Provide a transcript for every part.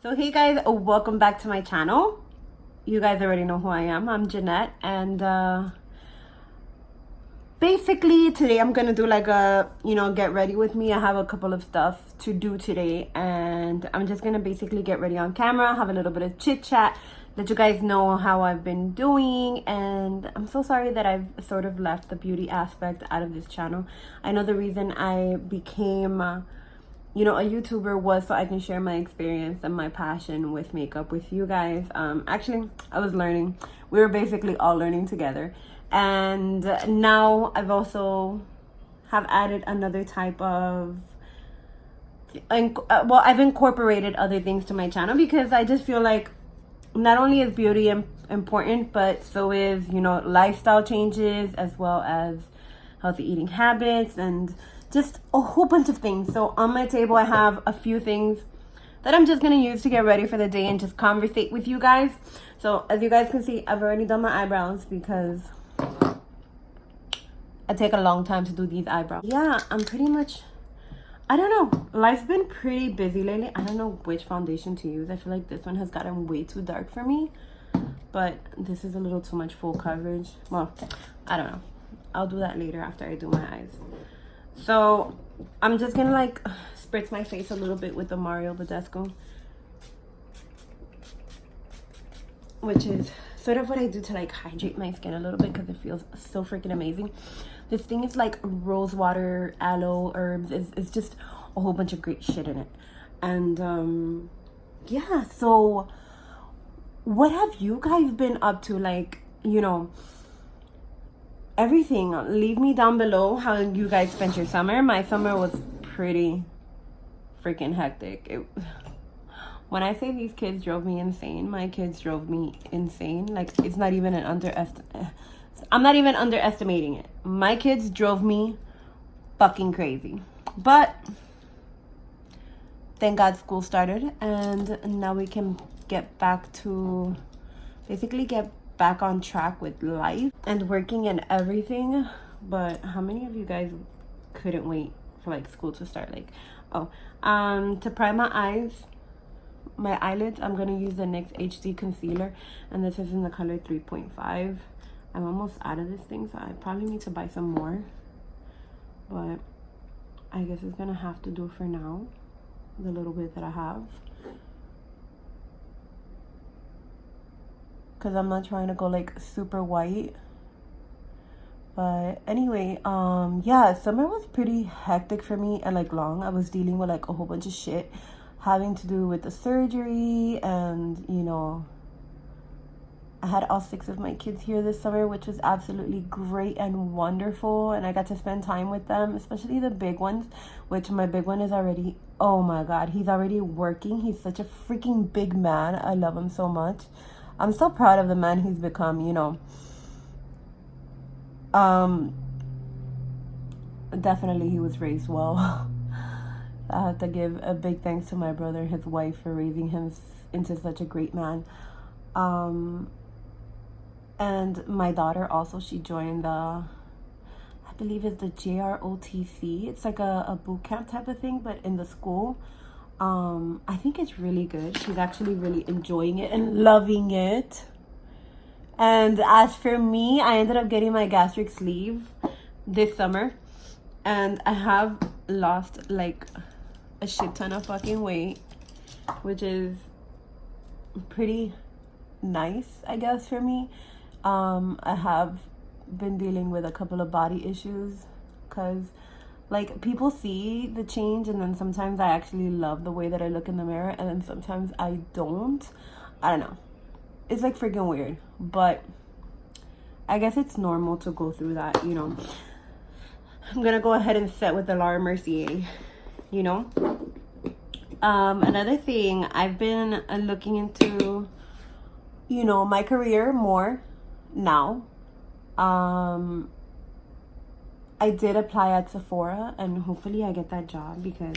So hey guys, welcome back to my channel. You guys already know who I am. I'm Jeanette, and basically today I'm gonna do like a get ready with me. I have a couple of stuff to do today, and I'm just gonna basically get ready on camera, have a little bit of chit chat, let you guys know how I've been doing. And I'm so sorry that I've sort of left the beauty aspect out of this channel. I know the reason I became a YouTuber was so I can share my experience and my passion with makeup with you guys. Actually, I was learning. We were basically all learning together. And now I've also have added another type of I've incorporated other things to my channel because I just feel like not only is beauty important, but so is lifestyle changes, as well as healthy eating habits and just a whole bunch of things. So on my table I have a few things that I'm just gonna use to get ready for the day and just conversate with you guys. So as you guys can see, I've already done my eyebrows because I take a long time to do these eyebrows. Yeah, I'm pretty much, I don't know, life's been pretty busy lately. I don't know which foundation to use. I feel like this one has gotten way too dark for me, but this is a little too much full coverage. Well, I don't know, I'll do that later after I do my eyes. So I'm just gonna like spritz my face a little bit with the Mario Badescu, which is sort of what I do to like hydrate my skin a little bit because it feels so freaking amazing. This thing is like rose water, aloe, herbs. It's just a whole bunch of great shit in it. And yeah, so what have you guys been up to? Like, everything. Leave me down below how you guys spent your summer. My summer was pretty freaking hectic. When I say these kids drove me insane, my kids drove me insane. Like, it's not even an I'm not even underestimating it. My kids drove me fucking crazy. But thank God school started, and now we can get back to get back on track with life and working and everything. But how many of you guys couldn't wait for like school to start? Like, to prime my eyes, my eyelids, I'm gonna use the NYX HD concealer, and this is in the color 3.5. I'm almost out of this thing, so I probably need to buy some more, but I guess it's gonna have to do for now, the little bit that I have, because I'm not trying to go like super white. But anyway, yeah, summer was pretty hectic for me and like long. I was dealing with like a whole bunch of shit having to do with the surgery, and I had all 6 of my kids here this summer, which was absolutely great and wonderful, and I got to spend time with them, especially the big ones, which my big one is already, oh my god, he's already working. He's such a freaking big man. I love him so much. I'm so proud of the man he's become. Definitely he was raised well. I have to give a big thanks to my brother and his wife for raising him into such a great man. And my daughter also, she joined I believe it's the GROTC. It's like a boot camp type of thing, but in the school. I think it's really good. She's actually really enjoying it and loving it. And as for me, I ended up getting my gastric sleeve this summer, and I have lost like a shit ton of fucking weight, which is pretty nice, I guess, for me. I have been dealing with a couple of body issues because like people see the change, and then sometimes I actually love the way that I look in the mirror, and then sometimes I don't. I don't know, it's like freaking weird, but I guess it's normal to go through that. I'm gonna go ahead and set with the Laura Mercier. Another thing, I've been looking into my career more now. I did apply at Sephora, and hopefully I get that job, because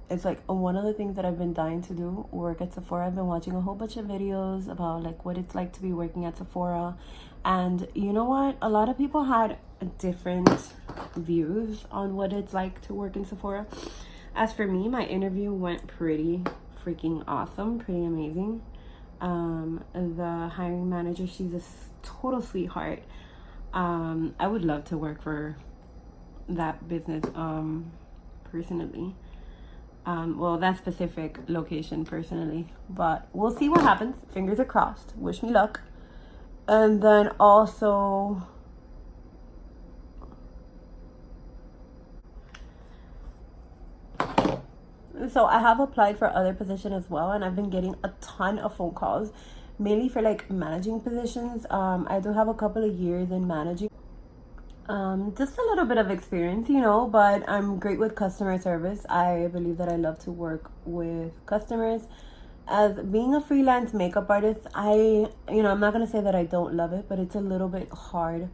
it's like one of the things that I've been dying to do, work at Sephora. I've been watching a whole bunch of videos about like what it's like to be working at Sephora, and you know what, a lot of people had different views on what it's like to work in Sephora. As for me, my interview went pretty freaking awesome, pretty amazing. The hiring manager, she's a total sweetheart. I would love to work for that business, personally. Well, that specific location personally, but we'll see what happens. Fingers are crossed. Wish me luck. And then also, so I have applied for other positions as well, and I've been getting a ton of phone calls, mainly for like managing positions. I do have a couple of years in managing, just a little bit of experience, you know, but I'm great with customer service. I believe that I love to work with customers. As being a freelance makeup artist, I'm not gonna say that I don't love it, but it's a little bit hard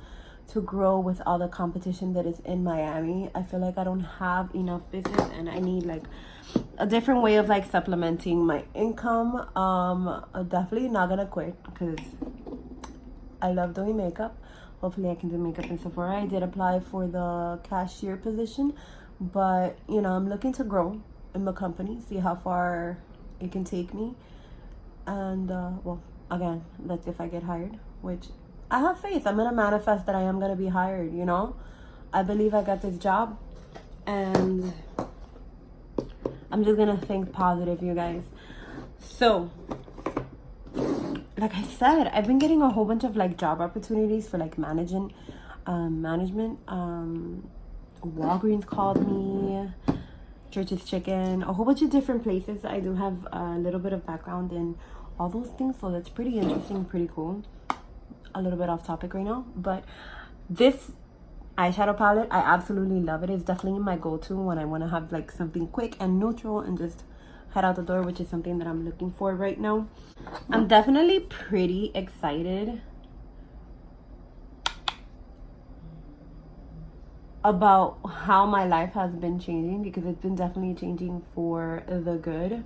to grow with all the competition that is in Miami. I feel like I don't have enough business, and I need like a different way of like supplementing my income. I'm definitely not gonna quit because I love doing makeup. Hopefully I can do makeup in Sephora. I did apply for the cashier position, but I'm looking to grow in the company, see how far it can take me. And well, again, that's if I get hired, which I have faith. I'm gonna manifest that I am gonna be hired. I believe I got this job, and I'm just gonna think positive, you guys. So like I said, I've been getting a whole bunch of like job opportunities for like management. Walgreens called me, Church's Chicken, a whole bunch of different places. I do have a little bit of background in all those things, so that's pretty interesting, pretty cool. A little bit off topic right now, but this eyeshadow palette, I absolutely love it. It's definitely my go-to when I want to have like something quick and neutral and just head out the door, which is something that I'm looking for right now. I'm definitely pretty excited about how my life has been changing, because it's been definitely changing for the good.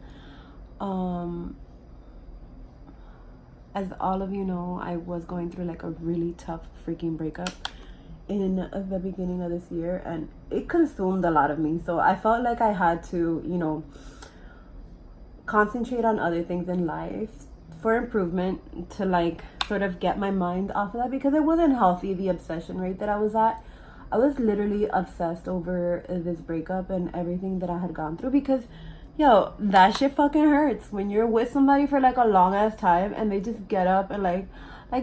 As all of you know, I was going through like a really tough freaking breakup in the beginning of this year, and it consumed a lot of me. So I felt like I had to, concentrate on other things in life for improvement, to like sort of get my mind off of that, because it wasn't healthy, the obsession rate that I was at. I was literally obsessed over this breakup and everything that I had gone through, because yo, that shit fucking hurts when you're with somebody for like a long ass time and they just get up and like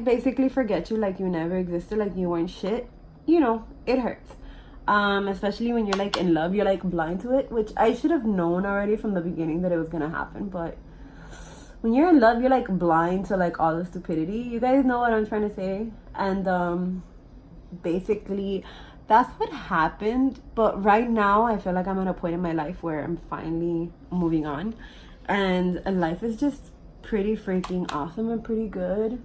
basically forget you, like you never existed, like you weren't shit. It hurts. Especially when you're like in love, you're like blind to it, which I should have known already from the beginning that it was gonna happen. But when you're in love, you're like blind to like all the stupidity. You guys know what I'm trying to say. And basically that's what happened. But right now I feel like I'm at a point in my life where I'm finally moving on, and life is just pretty freaking awesome and pretty good.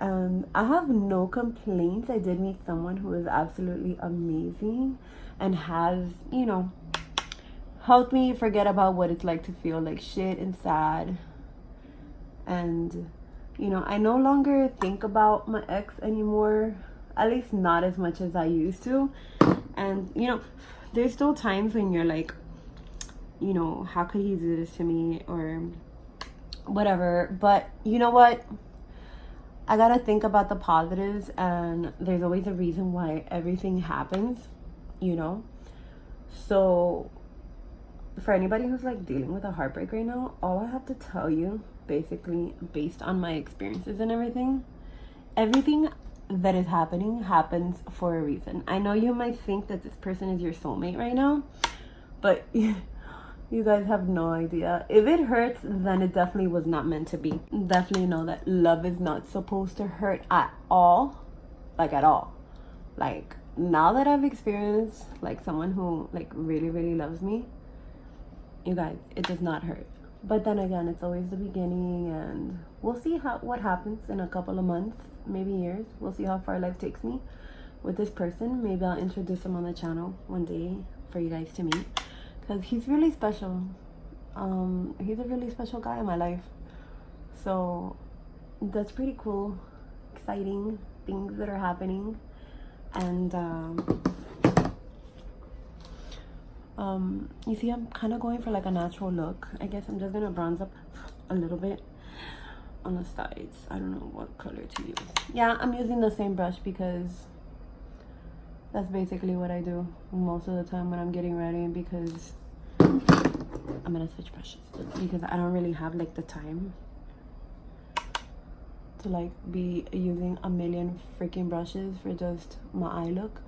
I have no complaints. I did meet someone who is absolutely amazing and has, helped me forget about what it's like to feel like shit and sad. And, I no longer think about my ex anymore, at least not as much as I used to. And, there's still times when you're like, how could he do this to me or whatever. But you know what? I gotta think about the positives, and there's always a reason why everything happens, So for anybody who's like dealing with a heartbreak right now, all I have to tell you, basically based on my experiences and everything that is happening happens for a reason. I know you might think that this person is your soulmate right now, but you guys have no idea. If it hurts, then it definitely was not meant to be. Definitely know that love is not supposed to hurt at all. Like at all. Like now that I've experienced like someone who like really, really loves me, you guys, it does not hurt. But then again, it's always the beginning, and we'll see what happens in a couple of months, maybe years. We'll see how far life takes me with this person. Maybe I'll introduce him on the channel one day for you guys to meet, because he's really special. He's a really special guy in my life. So that's pretty cool, exciting things that are happening. And You see, I'm kind of going for like a natural look. I guess I'm just gonna bronze up a little bit on the sides. I don't know what color to use. Yeah, I'm using the same brush because that's basically what I do most of the time when I'm getting ready, because I'm gonna switch brushes because I don't really have like the time to like be using a million freaking brushes for just my eye look,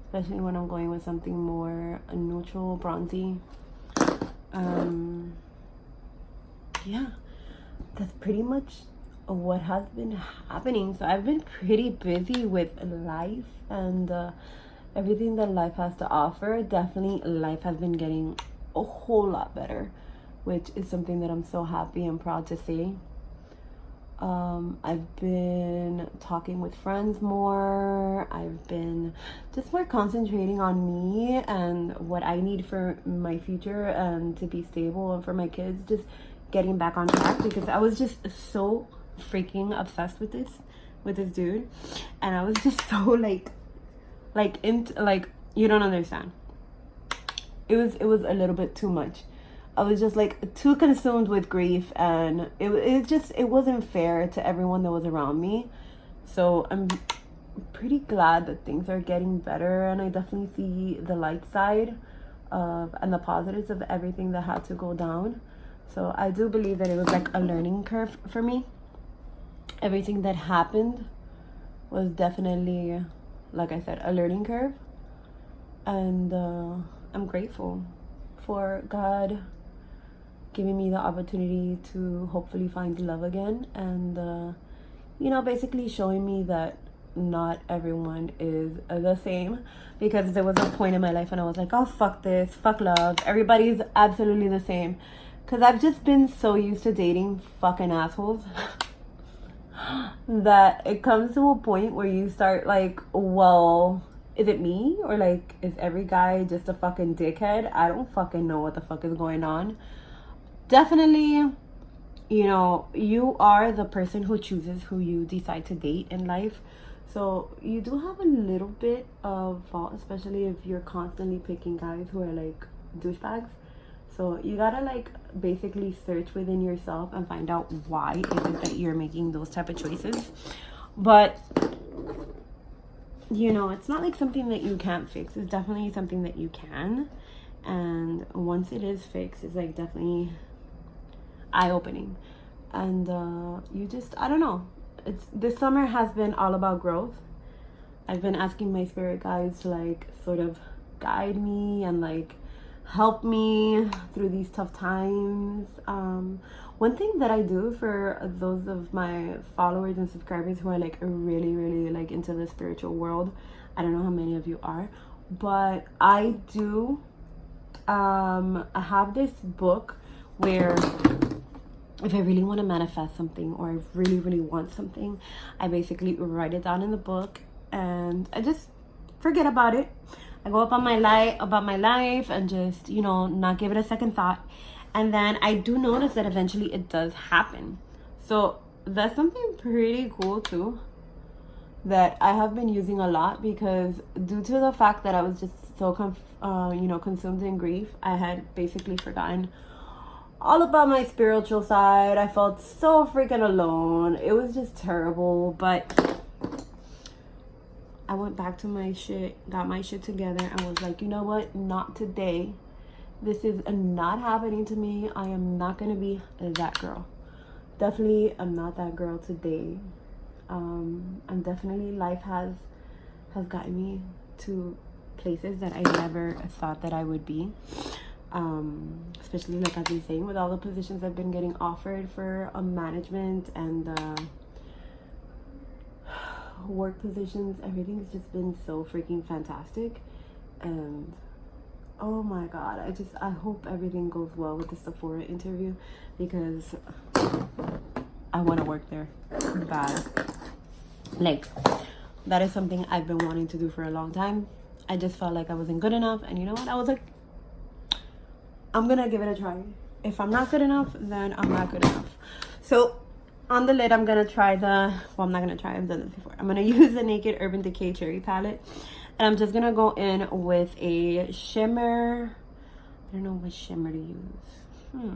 especially when I'm going with something more neutral, bronzy. Yeah, that's pretty much what has been happening. So I've been pretty busy with life and everything that life has to offer. Definitely life has been getting a whole lot better, which is something that I'm so happy and proud to say. I've been talking with friends more. I've been just more concentrating on me and what I need for my future and to be stable, and for my kids just getting back on track, because I was just so freaking obsessed with this dude, and I was just so like you don't understand. It was a little bit too much. I was just like too consumed with grief, and it wasn't fair to everyone that was around me. So I'm pretty glad that things are getting better, and I definitely see the light side of and the positives of everything that had to go down. So I do believe that it was like a learning curve for me. Everything that happened was definitely, like I said, a learning curve, and I'm grateful for God giving me the opportunity to hopefully find love again, and basically showing me that not everyone is the same, because there was a point in my life when I was like, oh, fuck this, fuck love, everybody's absolutely the same, because I've just been so used to dating fucking assholes that it comes to a point where you start like, well, is it me, or like is every guy just a fucking dickhead? I don't fucking know what the fuck is going on. Definitely, you are the person who chooses who you decide to date in life. So you do have a little bit of fault, especially if you're constantly picking guys who are like douchebags. So you gotta like basically search within yourself and find out why is it that you're making those type of choices. But it's not like something that you can't fix. It's definitely something that you can. And once it is fixed, it's like definitely eye-opening. And I don't know. This summer has been all about growth. I've been asking my spirit guides to like sort of guide me and like help me through these tough times. One thing that I do for those of my followers and subscribers who are like really, really like into the spiritual world, I don't know how many of you are, but I do I have this book where if I really want to manifest something, or I really, really want something, I basically write it down in the book and I just forget about it. I go about my life and just, not give it a second thought. And then I do notice that eventually it does happen. So that's something pretty cool too, that I have been using a lot, because due to the fact that I was just so consumed in grief, I had basically forgotten all about my spiritual side. I felt so freaking alone. It was just terrible. But I went back to my shit, got my shit together, and was like, you know what? Not today. This is not happening to me. I am not gonna be that girl. Definitely, I'm not that girl today. And definitely, life has gotten me to places that I never thought that I would be. Especially like I've been saying, with all the positions I've been getting offered for management and work positions, everything's just been so freaking fantastic. And oh my god, I hope everything goes well with the Sephora interview, because I want to work there bad. Like, that is something I've been wanting to do for a long time. I just felt like I wasn't good enough, and you know what, I was like, I'm gonna give it a try. If I'm not good enough, then I'm not good enough. So on the lid, I'm gonna try I'm not gonna try, I've done this before. I'm gonna use the Naked Urban Decay Cherry palette, and I'm just gonna go in with a shimmer I don't know what shimmer to use. I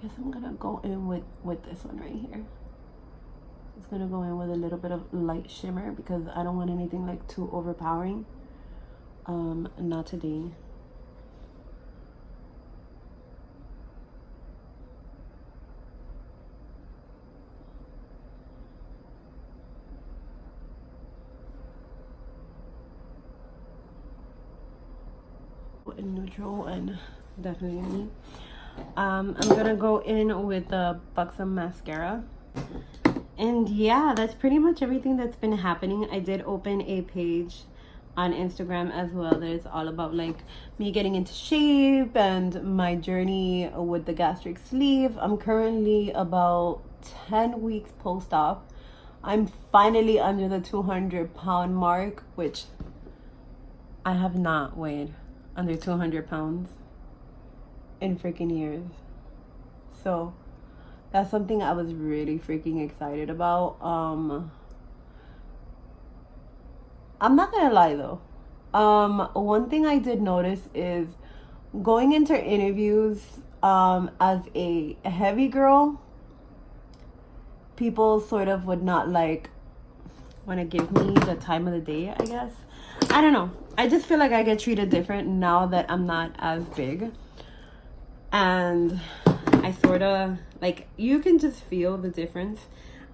guess I'm gonna go in with this one right here. It's gonna go in with a little bit of light shimmer because I don't want anything like too overpowering. Not today. In neutral and definitely I'm gonna go in with the Buxom mascara. And yeah, that's pretty much everything that's been happening. I did open a page on Instagram as well that is all about like me getting into shape and my journey with the gastric sleeve. I'm currently about 10 weeks post-op. I'm finally under the 200-pound mark, which I have not weighed under 200 pounds in freaking years. So that's something I was really freaking excited about. I'm not gonna lie though. One thing I did notice is going into interviews as a heavy girl, people sort of would not like want to give me the time of the day, I guess. I don't know. I just feel like I get treated different now that I'm not as big. And I sort of, like, you can just feel the difference.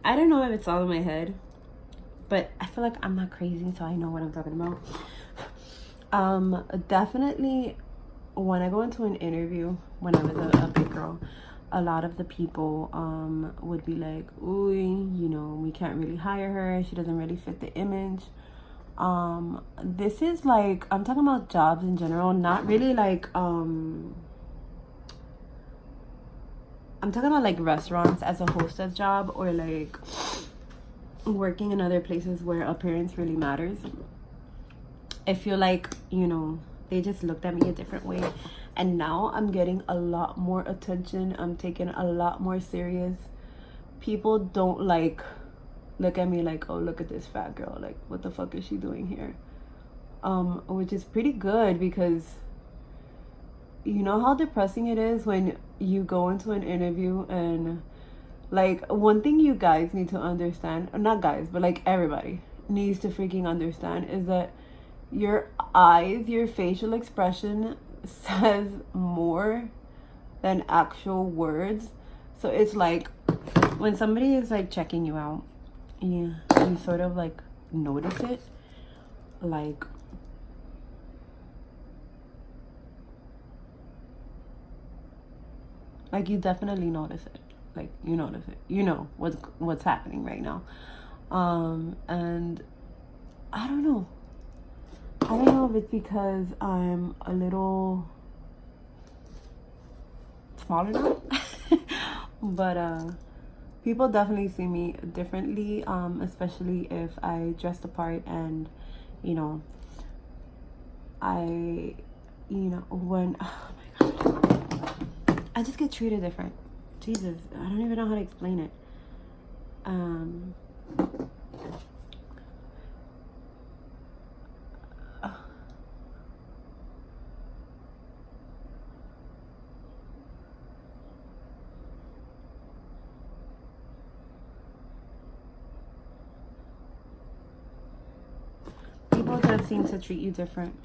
I don't know if it's all in my head, but I feel like I'm not crazy, so I know what I'm talking about. Definitely, when I go into an interview, when I was a big girl, a lot of the people would be like, ooh, you know, we can't really hire her. She doesn't really fit the image. This is like, I'm talking about jobs in general, not really like, I'm talking about like restaurants as a hostess job, or like working in other places where appearance really matters. I feel like, you know, they just looked at me a different way. And now I'm getting a lot more attention. I'm taken a lot more serious. People don't like look at me like, oh, look at this fat girl. Like, what the fuck is she doing here? Which is pretty good, because you know how depressing it is when you go into an interview and like, one thing you guys need to understand, or not guys, but like everybody needs to freaking understand, is that your eyes, your facial expression says more than actual words. So it's like when somebody is like checking you out, you sort of like notice it. Like, you definitely notice it. Like, you notice it. You know what's happening right now. And I don't know. I don't know if it's because I'm a little smaller now. But people definitely see me differently, especially if I dress the part, and you know, when, oh my god, I just get treated different. Jesus, I don't even know how to explain it. People just seem to treat you different.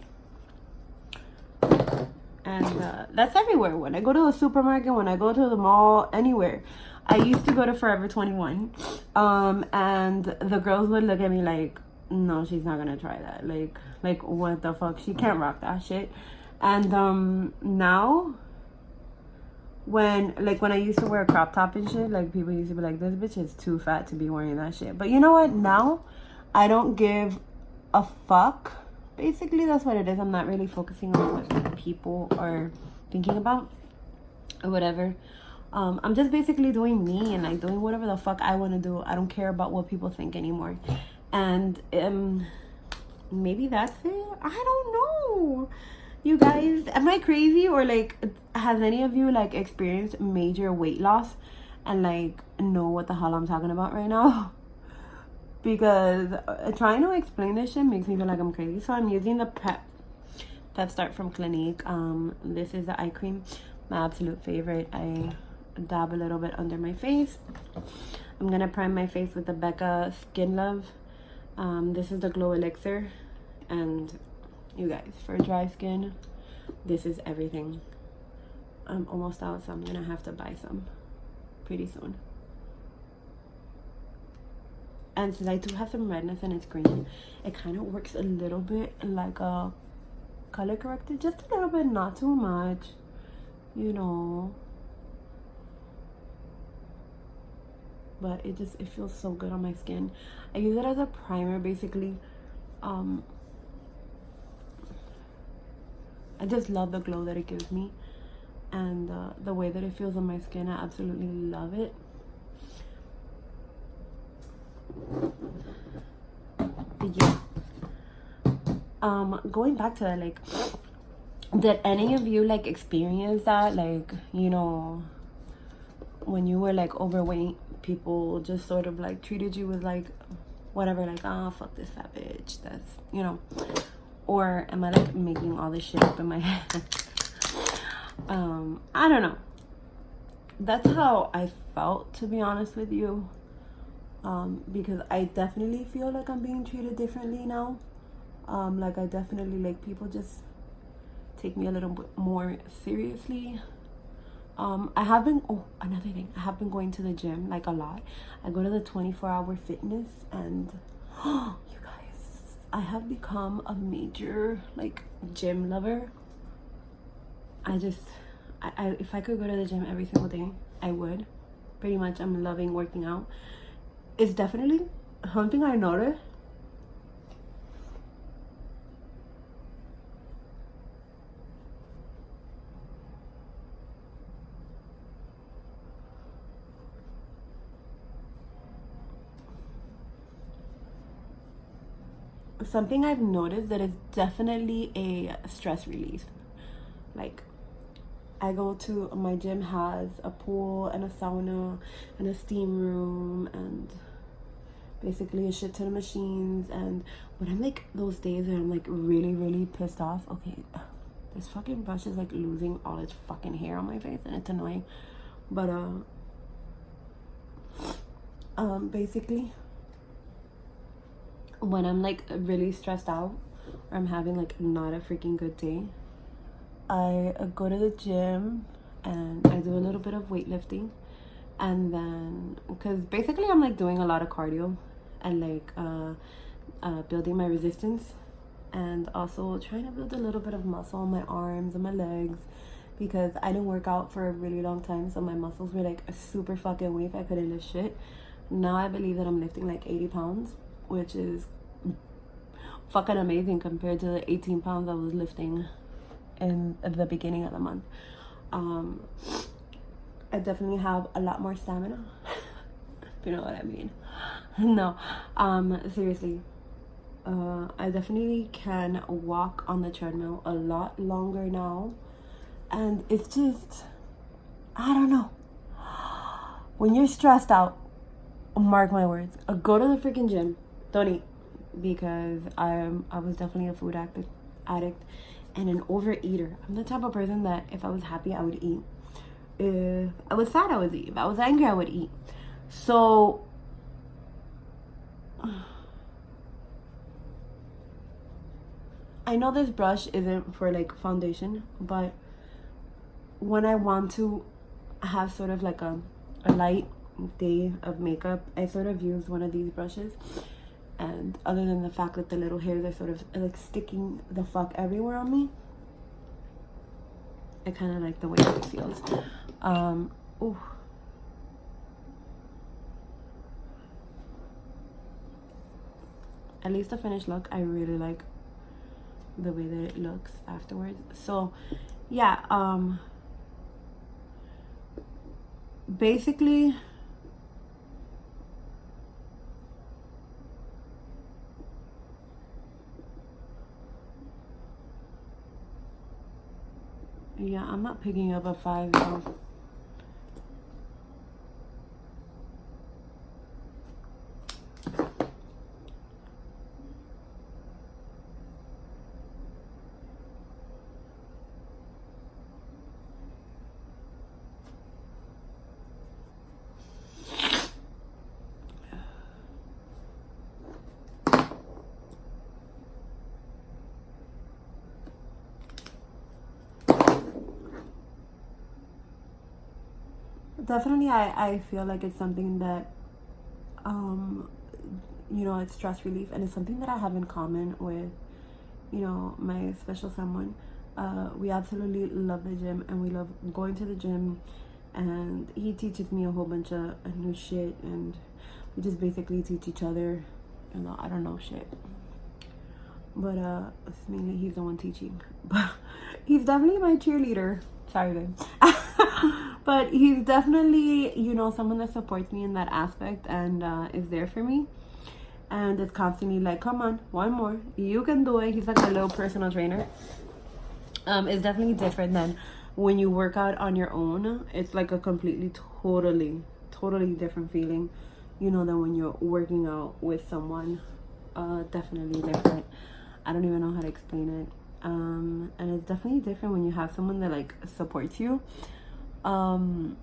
And that's everywhere. When I go to a supermarket, when I go to the mall, anywhere. I used to go to Forever 21. And the girls would look at me like, no, she's not gonna try that. Like what the fuck? She can't rock that shit. And now, when I used to wear a crop top and shit, like, people used to be like, this bitch is too fat to be wearing that shit. But you know what? Now, I don't give a fuck. Basically, that's what it is. I'm not really focusing on what people are thinking about or whatever. I'm just basically doing me and like doing whatever the fuck I want to do. I don't care about what people think anymore. And maybe that's it. I don't know. You guys, am I crazy, or like, has any of you like experienced major weight loss and like know what the hell I'm talking about right now? Because trying to explain this shit makes me feel like I'm crazy. So I'm using the that start from Clinique. This is the eye cream, my absolute favorite. I dab a little bit under my face. I'm gonna prime my face with the Becca Skin Love. This is the Glow Elixir, and you guys, for dry skin, this is everything. I'm almost out, so I'm gonna have to buy some pretty soon. And since I do have some redness and it's green, it kind of works a little bit like a color corrector, just a little bit, not too much, you know. But it feels so good on my skin. I use it as a primer, basically. I just love the glow that it gives me, and the way that it feels on my skin. I absolutely love it. Yeah. Going back to that, like, did any of you like experience that, like, you know, when you were like overweight, people just sort of like treated you with like whatever, like, oh, fuck this fat bitch, that's, you know? Or am I like making all this shit up in my head? I don't know. That's how I felt, to be honest with you. Because I definitely feel like I'm being treated differently now. Like, I definitely, like, people just take me a little bit more seriously. I have been, another thing, I have been going to the gym, like, a lot. I go to the 24-hour fitness, and you guys, I have become a major, like, gym lover. If I could go to the gym every single day, I would. Pretty much, I'm loving working out. It's definitely something I noticed. Something I've noticed that is definitely a stress relief. Like, I go to, my gym has a pool and a sauna and a steam room and basically a shit ton of machines. And when I'm like, those days where I'm like really, really pissed off, okay, this fucking brush is like losing all its fucking hair on my face and it's annoying. But basically, when I'm like really stressed out or I'm having like not a freaking good day, I go to the gym and I do a little bit of weightlifting, and then, because basically I'm like doing a lot of cardio and like building my resistance, and also trying to build a little bit of muscle on my arms and my legs, because I didn't work out for a really long time, so my muscles were like super fucking weak. I couldn't lift shit. Now I believe that I'm lifting like 80 pounds, which is fucking amazing compared to the 18 pounds I was lifting in the beginning of the month. I definitely have a lot more stamina. If you know what I mean. No, seriously, I definitely can walk on the treadmill a lot longer now, and it's just, I don't know, when you're stressed out, mark my words, go to the freaking gym, don't eat, because I was definitely a food addict and an overeater. I'm the type of person that if I was happy, I would eat. If I was sad, I would eat. If I was angry, I would eat. So I know this brush isn't for like foundation, but when I want to have sort of like a light day of makeup, I sort of use one of these brushes. And other than the fact that the little hairs are sort of like sticking the fuck everywhere on me, I kind of like the way it feels. Ooh. At least the finished look, I really like the way that it looks afterwards. So yeah, basically, yeah, I'm not picking up a 5 though. definitely I feel like it's something that, you know, it's stress relief, and it's something that I have in common with, you know, my special someone. We absolutely love the gym, and we love going to the gym, and he teaches me a whole bunch of new shit, and we just basically teach each other. You know, I don't know shit, but it's mainly he's the one teaching. But he's definitely my cheerleader. Sorry, babe. But he's definitely, you know, someone that supports me in that aspect, and is there for me. And it's constantly like, come on, one more, you can do it. He's like a little personal trainer. It's definitely different than when you work out on your own. It's like a completely, totally different feeling, you know, than when you're working out with someone. Definitely different. I don't even know how to explain it. And it's definitely different when you have someone that like supports you. I don't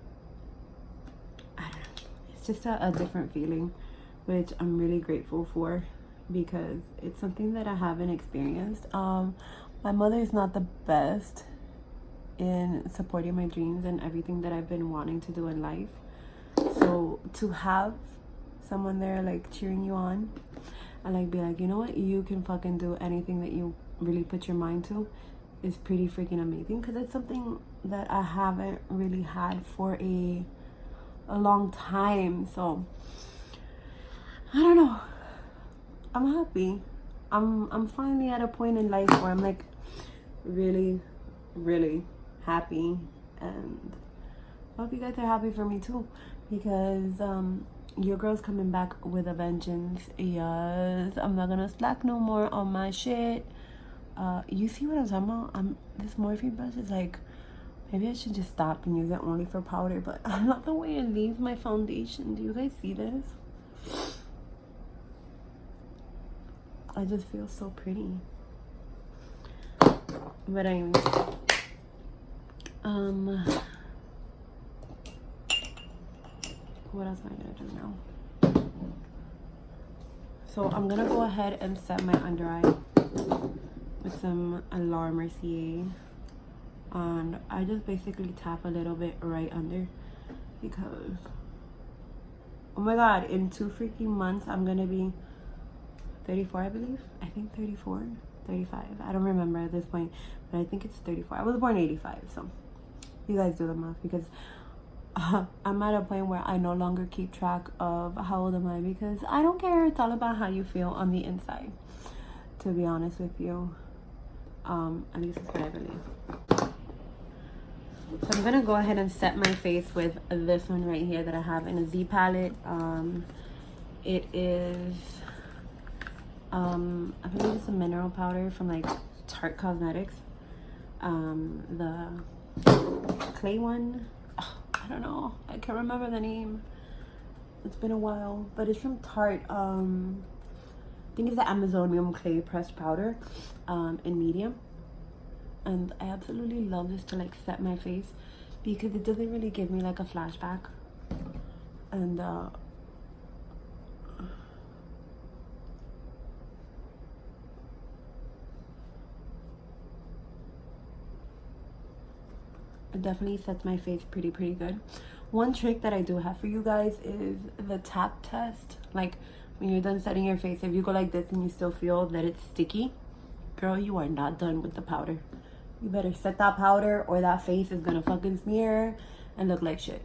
know. It's just a different feeling, which I'm really grateful for, because it's something that I haven't experienced. My mother is not the best in supporting my dreams and everything that I've been wanting to do in life. So to have someone there like cheering you on and like be like, you know what, you can fucking do anything that you really put your mind to, is pretty freaking amazing, because it's something that I haven't really had for a long time. So I don't know, I'm happy. I'm finally at a point in life where I'm like really happy, and I hope you guys are happy for me too, because your girl's coming back with a vengeance. Yes, I'm not gonna slack no more on my shit. You see what I'm talking about? This Morphe brush is like, maybe I should just stop and use it only for powder, but I love the way it leaves my foundation. Do you guys see this? I just feel so pretty. But anyway, what else am I gonna do now? So I'm gonna go ahead and set my under eye with some La Mercier, and I just basically tap a little bit right under, because oh my god, in 2 freaking months I'm gonna be 34, I believe. I think 34, 35. I don't remember at this point, but I think it's 34. I was born 85, so you guys do the math, because I'm at a point where I no longer keep track of how old am I, because I don't care. It's all about how you feel on the inside, to be honest with you. At least that's what I believe. So I'm gonna go ahead and set my face with this one right here that I have in a Z palette. It is I believe it's a mineral powder from like Tarte Cosmetics. The clay one, I don't know, I can't remember the name, it's been a while, but it's from Tarte. I think it's the Amazonium clay pressed powder in medium, and I absolutely love this to like set my face, because it doesn't really give me like a flashback, and it definitely sets my face pretty good. One trick that I do have for you guys is the tap test. Like when you're done setting your face, if you go like this and you still feel that it's sticky, girl, you are not done with the powder. You better set that powder, or that face is gonna fucking smear and look like shit.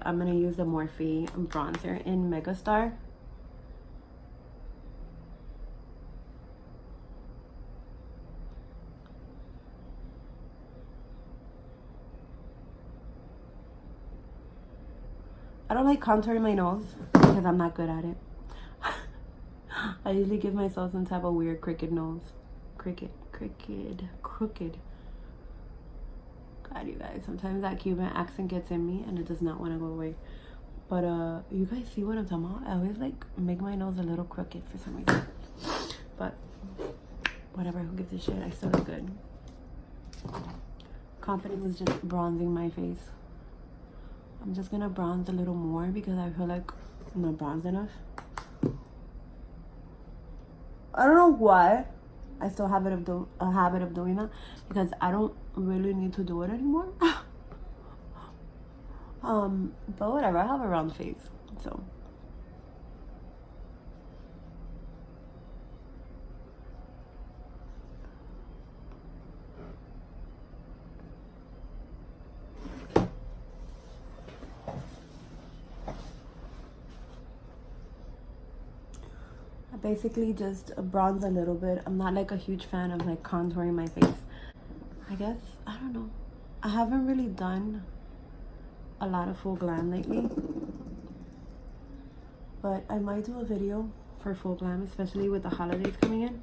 I'm gonna use the Morphe bronzer in Megastar. I don't like contouring my nose because I'm not good at it. I usually give myself some type of weird crooked nose. Crooked. God, you guys, sometimes that Cuban accent gets in me and it does not want to go away. But you guys see what I'm talking about? I always like make my nose a little crooked for some reason. But whatever, who gives a shit? I still look good. Confidence is just bronzing my face. I'm just gonna bronze a little more because I feel like I'm not bronzed enough. I don't know why I still have a habit of doing that, because I don't really need to do it anymore. But whatever, I have a round face, so. I basically just bronze a little bit. I'm not like a huge fan of like contouring my face. I guess, I don't know. I haven't really done a lot of full glam lately, but I might do a video for full glam, especially with the holidays coming in.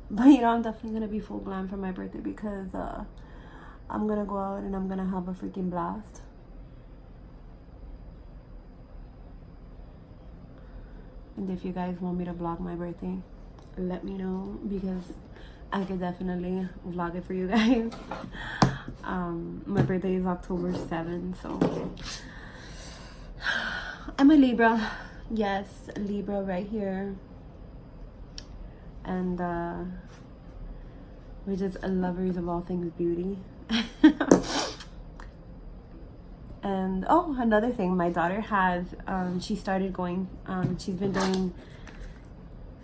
But you know, I'm definitely gonna be full glam for my birthday because I'm gonna go out and I'm gonna have a freaking blast. And if you guys want me to vlog my birthday, let me know, because I could definitely vlog it for you guys. My birthday is October 7th, so I'm a Libra. Yes, Libra right here. And we're just lovers of all things beauty. And oh, another thing, my daughter has she started going, she's been doing,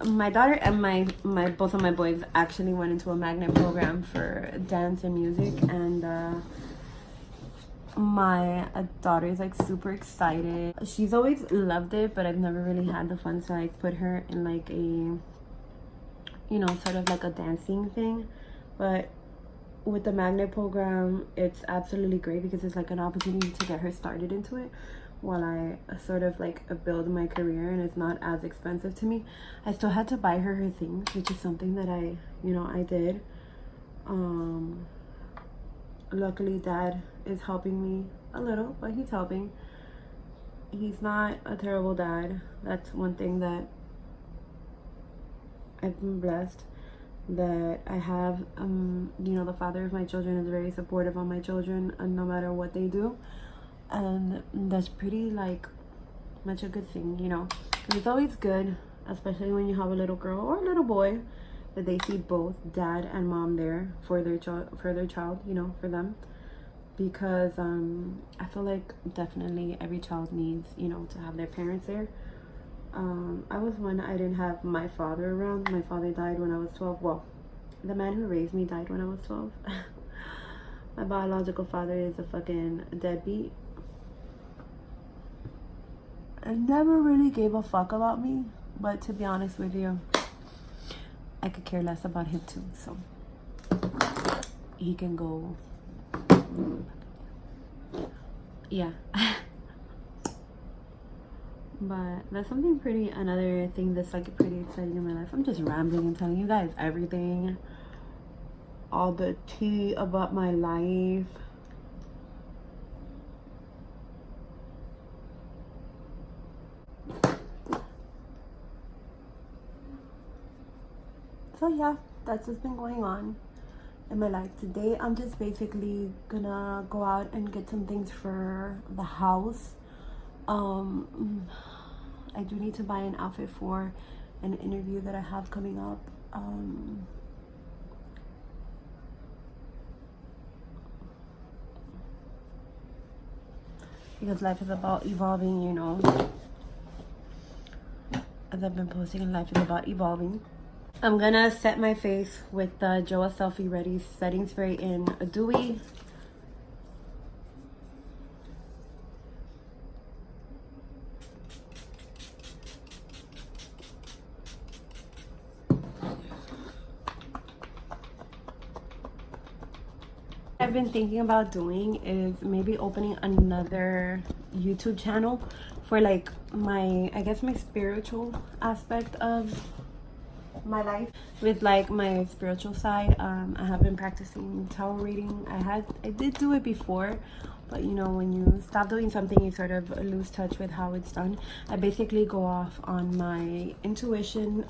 my daughter and my both of my boys actually went into a magnet program for dance and music, and my daughter is like super excited. She's always loved it, but I've never really had the fun to like put her in like a, you know, sort of like a dancing thing. But with the magnet program, it's absolutely great because it's like an opportunity to get her started into it while I sort of like build my career, and it's not as expensive to me. I still had to buy her things, which is something that I did. Luckily Dad is helping me a little, but he's helping. He's not a terrible dad. That's one thing that I've been blessed, that I have. You know, the father of my children is very supportive on my children, no matter what they do, and that's pretty like much a good thing, you know. It's always good, especially when you have a little girl or a little boy, that they see both dad and mom there for their child, you know, for them, because I feel like definitely every child needs, you know, to have their parents there. I was one, I didn't have my father around. My father died when I was 12. Well, the man who raised me died when I was 12. My biological father is a fucking deadbeat and never really gave a fuck about me. But to be honest with you, I could care less about him too. So he can go. Yeah. But that's something pretty, another thing that's like pretty exciting in my life. I'm just rambling and telling you guys everything, all the tea about my life. So yeah, that's what's been going on in my life today. I'm just basically gonna go out and get some things for the house. I do need to buy an outfit for an interview that I have coming up. Because life is about evolving, you know. As I've been posting, life is about evolving. I'm gonna set my face with the Joa Selfie Ready setting spray in a dewy. I've been thinking about doing is maybe opening another YouTube channel for like my, I guess, my spiritual aspect of my life with like my spiritual side. I have been practicing tarot reading. I did do it before, but you know, when you stop doing something, you sort of lose touch with how it's done. I basically go off on my intuition,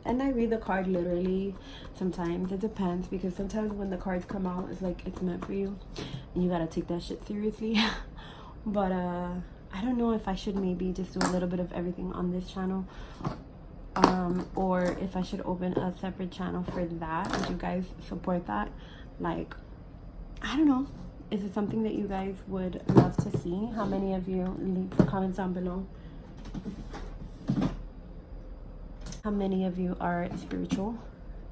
and I read the card literally. Sometimes it depends, because sometimes when the cards come out, it's like it's meant for you and you gotta take that shit seriously. But I don't know if I should maybe just do a little bit of everything on this channel, or if I should open a separate channel for that. Would you guys support that? Like, I don't know. Is it something that you guys would love to see? How many of you, leave the comments down below. How many of you are spiritual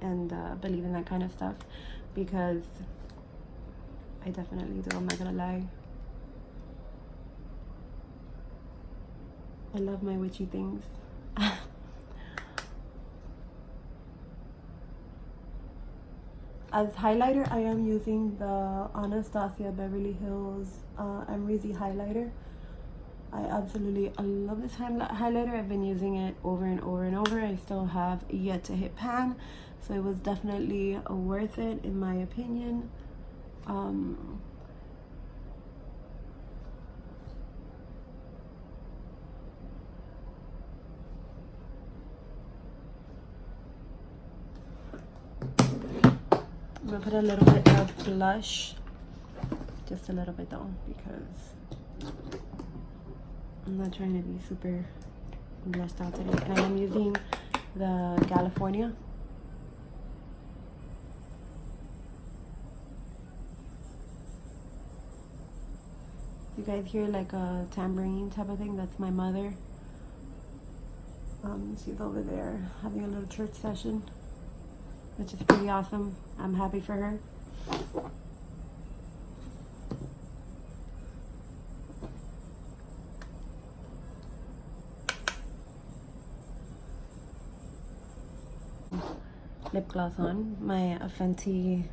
and believe in that kind of stuff? Because I definitely do, I'm not gonna lie. I love my witchy things. As highlighter, I am using the Anastasia Beverly Hills Amrezy highlighter. I absolutely love this highlighter. I've been using it over and over and over. I still have yet to hit pan, so it was definitely worth it in my opinion. I'm gonna put a little bit of blush, just a little bit though, because I'm not trying to be super blushed out today. And I am using the California. You guys hear like a tambourine type of thing? That's my mother. She's over there having a little church session, which is pretty awesome. I'm happy for her. Lip gloss on, my Fenty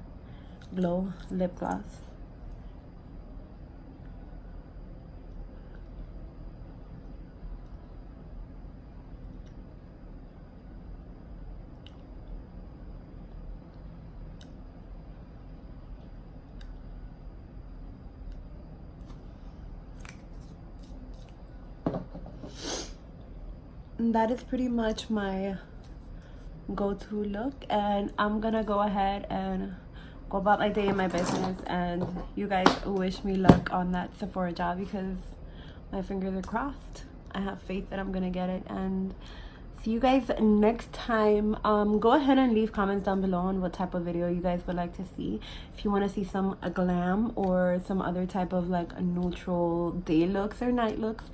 Glow lip gloss. And that is pretty much my go-to look, and I'm gonna go ahead and go about my day in my business, and you guys wish me luck on that Sephora job, because my fingers are crossed. I have faith that I'm gonna get it, and see you guys next time. Go ahead and leave comments down below on what type of video you guys would like to see. If you want to see some glam or some other type of like neutral day looks or night looks,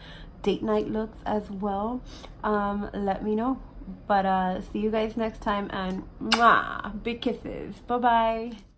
date night looks as well, let me know. But see you guys next time, and mwah, big kisses. Bye bye.